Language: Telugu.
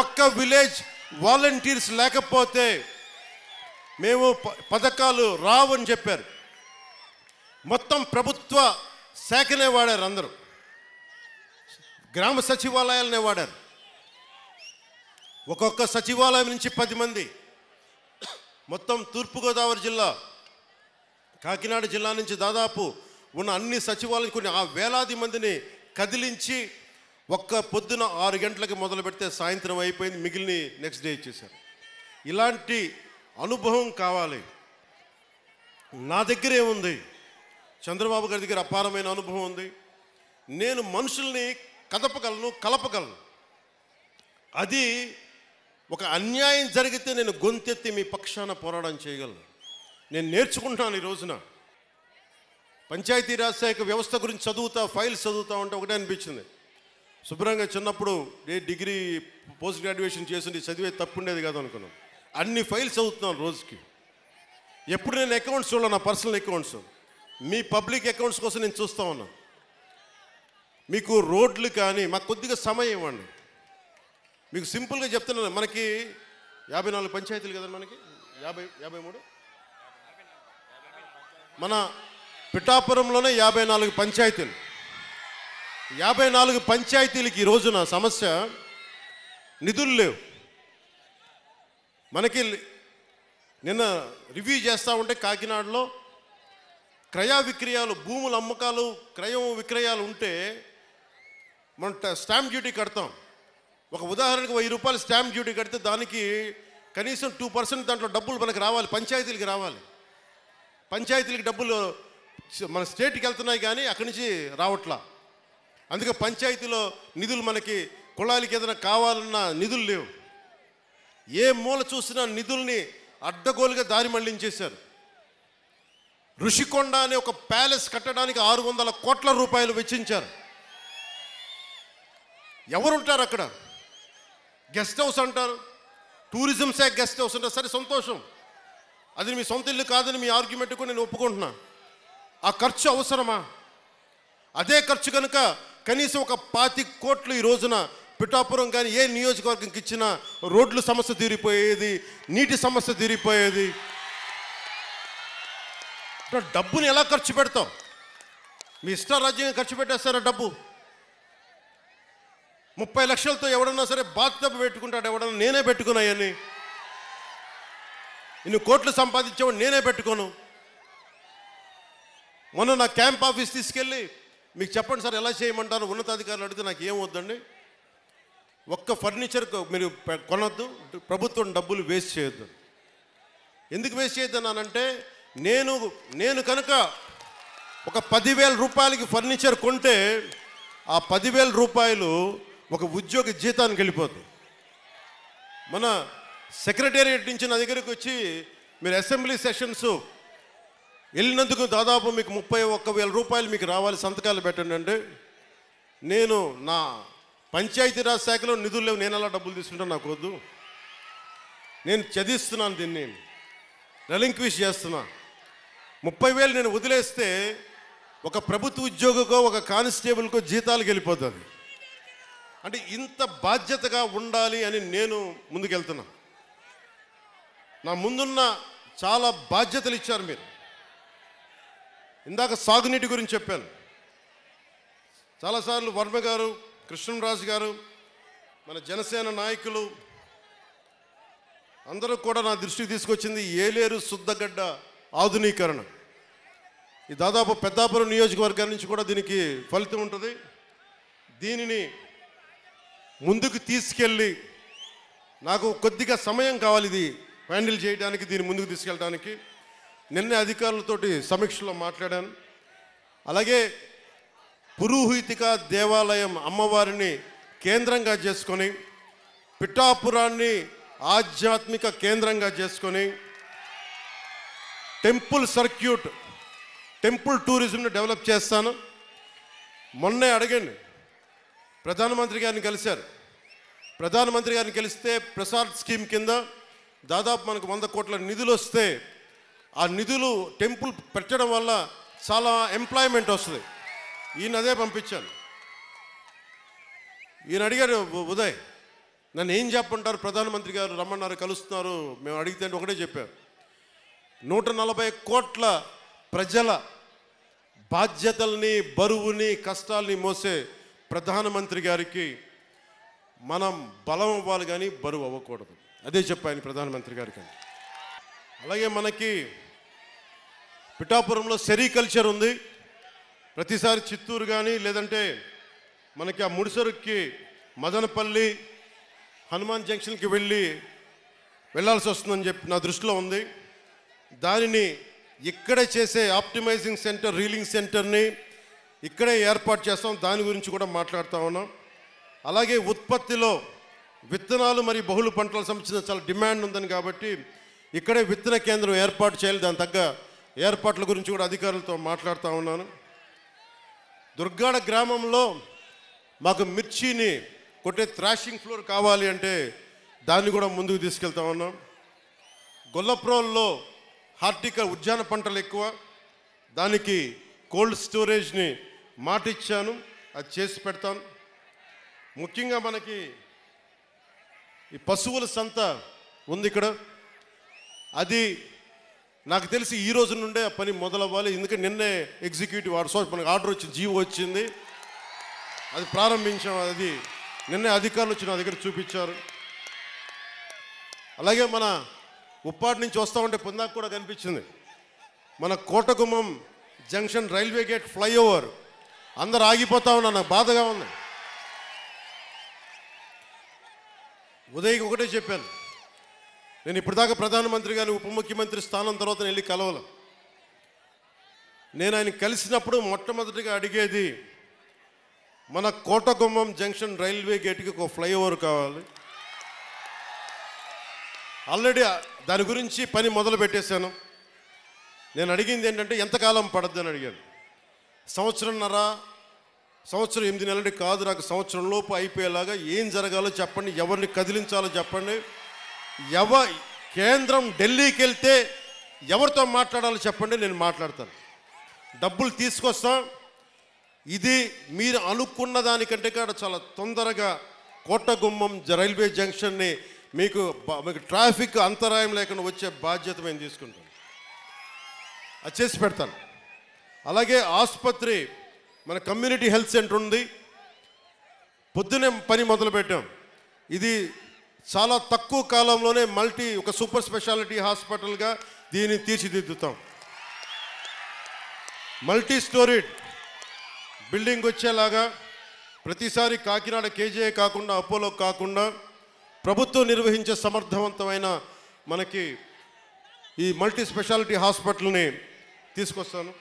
ఒక్క విలేజ్ వాలంటీర్స్ లేకపోతే మేము పథకాలు రావని చెప్పారు. మొత్తం ప్రభుత్వ శాఖనే వాడారు, అందరూ గ్రామ సచివాలయాలనే వాడారు. ఒక్కొక్క సచివాలయం నుంచి 10 మంది. మొత్తం తూర్పుగోదావరి జిల్లా, కాకినాడ జిల్లా నుంచి దాదాపు ఉన్న అన్ని సచివాలయం కొన్ని వేలాది మందిని కదిలించి ఒక్క పొద్దున 6 గంటలకి మొదలు పెడితే సాయంత్రం అయిపోయింది, మిగిలిన నెక్స్ట్ డే ఇచ్చేశారు. ఇలాంటి అనుభవం కావాలి. నా దగ్గర ఏముంది? చంద్రబాబు గారి దగ్గర అపారమైన అనుభవం ఉంది. నేను మనుషుల్ని కదపగలను, కలపగలను. అది ఒక అన్యాయం జరిగితే నేను గొంతెత్తి మీ పక్షాన పోరాటం చేయగలను. నేను నేర్చుకుంటున్నాను. ఈ రోజున పంచాయతీరాజ్ శాఖ వ్యవస్థ గురించి చదువుతా, ఫైల్స్ చదువుతా ఉంటే ఒకటే అనిపించింది, శుభ్రంగా చిన్నప్పుడు డిగ్రీ పోస్ట్ గ్రాడ్యుయేషన్ చేసి చదివే తప్పు ఉండేది కాదు అనుకున్నాను. అన్ని ఫైల్స్ చదువుతున్నాను రోజుకి. ఎప్పుడు నేను అకౌంట్స్ చూడాలి, నా పర్సనల్ అకౌంట్స్, మీ పబ్లిక్ అకౌంట్స్ కోసం నేను చూస్తూ ఉన్నాను. మీకు రోడ్లు కానీ మాకు కొద్దిగా సమయం ఇవ్వండి. మీకు సింపుల్గా చెప్తున్నాను, మనకి 54 పంచాయతీలు కదండి, మనకి 53 మన పిఠాపురంలోనే 54 పంచాయతీలు. 54 పంచాయతీలకి ఈ రోజున సమస్య నిధులు లేవు. మనకి నిన్న రివ్యూ చేస్తూ ఉంటే కాకినాడలో క్రయ విక్రయాలు, భూముల అమ్మకాలు, క్రయం విక్రయాలు ఉంటే మనం స్టాంప్ డ్యూటీ కడతాం. ఒక ఉదాహరణకు 1000 రూపాయలు స్టాంప్ డ్యూటీ కడితే దానికి కనీసం 2% దాంట్లో డబ్బులు మనకు రావాలి, పంచాయతీలకి రావాలి. పంచాయతీలకి డబ్బులు మన స్టేట్కి వెళ్తున్నాయి కానీ అక్కడి నుంచి రావట్లా. అందుకే పంచాయతీలో నిధులు మనకి కుళాయిలకి ఏదైనా కావాలన్నా నిధులు లేవు. ఏ మూల చూసినా నిధుల్ని అడ్డగోలుగా దారి మళ్లించేశారు. ఋషికొండ అనే ఒక ప్యాలెస్ కట్టడానికి 600 కోట్ల రూపాయలు వెచ్చించారు. ఎవరుంటారు అక్కడ? గెస్ట్ హౌస్ అంటారు, టూరిజం శాఖ గెస్ట్ హౌస్ అంటారు. సరే, సంతోషం, అది మీ సొంత ఇల్లు కాదని మీ ఆర్గ్యుమెంట్ కూడా నేను ఒప్పుకుంటున్నా. ఆ ఖర్చు అవసరమా? అదే ఖర్చు కనుక కనీసం ఒక 25 కోట్లు ఈ రోజున పిఠాపురం కానీ ఏ నియోజకవర్గంకి ఇచ్చినా రోడ్ల సమస్య తీరిపోయేది, నీటి సమస్య తీరిపోయేది. డబ్బుని ఎలా ఖర్చు పెడతాం? మీ ఇష్టారాజ్యంగా ఖర్చు పెట్టేస్తారా డబ్బు? 30 లక్షలతో ఎవడన్నా సరే బాత్టబ్ పెట్టుకుంటాడు, ఎవడన్నా నేనే పెట్టుకున్నాయని. ఇన్ని కోట్లు సంపాదించేవాడు నేనే పెట్టుకోను. మొన్న నా క్యాంప్ ఆఫీస్ తీసుకెళ్ళి మీకు చెప్పండి సార్ ఎలా చేయమంటారు ఉన్నతాధికారులు అడిగితే నాకు ఏం వద్దండి, ఒక్క ఫర్నిచర్ మీరు కొనొద్దు, ప్రభుత్వం డబ్బులు వేస్ట్ చేయొద్దు. ఎందుకు వేస్ట్ చేయొద్దన్నానంటే నేను కనుక ఒక 10,000 రూపాయలకి ఫర్నిచర్ కొంటే ఆ 10,000 రూపాయలు ఒక ఉద్యోగి జీతానికి వెళ్ళిపోతుంది. మన సెక్రటేరియట్ నుంచి నా దగ్గరికి వచ్చి మీరు అసెంబ్లీ సెషన్స్ వెళ్ళినందుకు దాదాపు మీకు 31,000 రూపాయలు మీకు రావాలి, సంతకాలు పెట్టండి అంటే, నేను నా పంచాయతీరాజ్ శాఖలో నిధులు లేవు, నేను ఎలా డబ్బులు తీసుకుంటా? నాకు వద్దు. నేను చదివిస్తున్నాను, దీన్ని రెలింక్విష్ చేస్తున్నా. 30,000 నేను వదిలేస్తే ఒక ప్రభుత్వ ఉద్యోగికో ఒక కానిస్టేబుల్కో జీతాలకు వెళ్ళిపోతుంది. అంటే ఇంత బాధ్యతగా ఉండాలి అని నేను ముందుకెళ్తున్నా. నా ముందున్న చాలా బాధ్యతలు ఇచ్చారు మీరు. ఇందాక సాగునీటి గురించి చెప్పాను. చాలాసార్లు వర్మ గారు, కృష్ణరాజు గారు, మన జనసేన నాయకులు అందరూ కూడా నా దృష్టికి తీసుకొచ్చింది ఏలేరు శుద్ధగడ్డ ఆధునీకరణ. ఈ దాదాపు పెద్దాపురం నియోజకవర్గం నుంచి కూడా దీనికి ఫలితం ఉంటుంది. దీనిని ముందుకు తీసుకెళ్ళి నాకు కొద్దిగా సమయం కావాలి ఇది హ్యాండిల్ చేయడానికి, దీన్ని ముందుకు తీసుకెళ్ళడానికి. నిన్నే అధికారులతోటి సమీక్షలో మాట్లాడాను. అలాగే పురోహితిక దేవాలయం అమ్మవారిని కేంద్రంగా చేసుకొని, పిఠాపురాన్ని ఆధ్యాత్మిక కేంద్రంగా చేసుకొని టెంపుల్ సర్క్యూట్, టెంపుల్ టూరిజంని డెవలప్ చేస్తాను. మొన్నే అడగండి, ప్రధానమంత్రి గారిని కలిశారు. ప్రధానమంత్రి గారిని కలిస్తే ప్రసాద్ స్కీమ్ కింద దాదాపు మనకు 100 కోట్ల నిధులు వస్తే ఆ నిధులు టెంపుల్ పెట్టడం వల్ల చాలా ఎంప్లాయ్మెంట్ వస్తుంది. ఈయన అదే పంపించాను. ఈయన అడిగారు, ఉదయ్ నన్ను ఏం చెప్పంటారు, ప్రధానమంత్రి గారు రమ్మన్నారు, కలుస్తున్నారు, మేము అడిగితే ఒకటే చెప్పారు, 140 కోట్ల ప్రజల బాధ్యతల్ని, బరువుని, కష్టాల్ని మోసే ప్రధానమంత్రి గారికి మనం బలం అవ్వాలి కానీ బరువు అవ్వకూడదు. అదే చెప్పాను ప్రధానమంత్రి గారికి. అలాగే మనకి పిఠాపురంలో సెరికల్చర్ ఉంది. ప్రతిసారి చిత్తూరు కానీ లేదంటే మనకి ఆ ముడిసరుక్కి మదనపల్లి హనుమాన్ జంక్షన్కి వెళ్ళాల్సి వస్తుందని చెప్పి నా దృష్టిలో ఉంది. దానిని ఇక్కడే చేసే ఆప్టిమైజింగ్ సెంటర్, రీలింగ్ సెంటర్ని ఇక్కడే ఏర్పాటు చేస్తాం. దాని గురించి కూడా మాట్లాడుతూ ఉన్నాం. అలాగే ఉత్పత్తిలో విత్తనాలు మరియు బహుళ పంటలకు సంబంధించిన చాలా డిమాండ్ ఉందని కాబట్టి ఇక్కడే విత్తన కేంద్రం ఏర్పాటు చేయాలి. దాని తగ్గ ఏర్పాట్ల గురించి కూడా అధికారులతో మాట్లాడుతూ ఉన్నాను. దుర్గాడ గ్రామంలో మాకు మిర్చిని కొట్టే థ్రాషింగ్ ఫ్లోర్ కావాలి అంటే దాన్ని కూడా ముందుకు తీసుకెళ్తా ఉన్నాం. గొల్లప్రోల్లో ఉద్యాన పంటలు ఎక్కువ, దానికి కోల్డ్ స్టోరేజ్ని మాటిచ్చాను, అది చేసి పెడతాను. ముఖ్యంగా మనకి ఈ పశువుల సంత ఉంది ఇక్కడ, అది నాకు తెలిసి ఈ రోజు నుండే ఆ పని మొదలవ్వాలి. ఎందుకంటే నిన్నే ఎగ్జిక్యూటివ్ మనకు ఆర్డర్ వచ్చింది, జీవో వచ్చింది, అది ప్రారంభించాం. అది నిన్నే అధికారులు వచ్చి నా దగ్గర చూపించారు. అలాగే మన ఉప్పాటి నుంచి వస్తూ ఉంటే పొందాక కూడా కనిపించింది మన Kotagummam junction railway gate flyover, అందరు ఆగిపోతా ఉన్నా, నాకు బాధగా ఉంది. ఉదయ్కి ఒకటే చెప్పాను, నేను ఇప్పటిదాకా ప్రధానమంత్రి గారిని ఉప ముఖ్యమంత్రి స్థానం తర్వాత వెళ్ళి కలవను. నేను ఆయన కలిసినప్పుడు మొట్టమొదటిగా అడిగేది మన కోటగుమ్మం జంక్షన్ రైల్వే గేట్కి ఒక ఫ్లైఓవర్ కావాలి. ఆల్రెడీ దాని గురించి పని మొదలు పెట్టేశాను. నేను అడిగింది ఏంటంటే ఎంతకాలం పడద్దు అని అడిగాను. సంవత్సరంన్నర, సంవత్సరం 8 నెలలు కాదు, నాకు సంవత్సరం లోపు అయిపోయేలాగా ఏం జరగాలో చెప్పండి, ఎవరిని కదిలించాలో చెప్పండి, కేంద్రం ఢిల్లీకి వెళ్తే ఎవరితో మాట్లాడాలో చెప్పండి, నేను మాట్లాడతాను, డబ్బులు తీసుకొస్తాం. ఇది మీరు అనుకున్న దానికంటే కూడా చాలా తొందరగా కోటగుమ్మం రైల్వే జంక్షన్ని మీకు ట్రాఫిక్ అంతరాయం లేకుండా వచ్చే బాధ్యత మేము తీసుకుంటాం, అది చేసి పెడతాను. అలాగే ఆసుపత్రి, మన కమ్యూనిటీ హెల్త్ సెంటర్ ఉంది, పొద్దునే పని మొదలుపెట్టాం. ఇది చాలా తక్కువ కాలంలోనే ఒక సూపర్ స్పెషాలిటీ హాస్పిటల్గా దీన్ని తీర్చిదిద్దుతాం. మల్టీ స్టోరీడ్ బిల్డింగ్ వచ్చేలాగా ప్రతిసారి కాకినాడ కేజీఐ కాకుండా, అపోలో కాకుండా ప్రభుత్వం నిర్వహించే సమర్థవంతమైన మనకి ఈ మల్టీ స్పెషాలిటీ హాస్పిటల్ని తీసుకొస్తాను.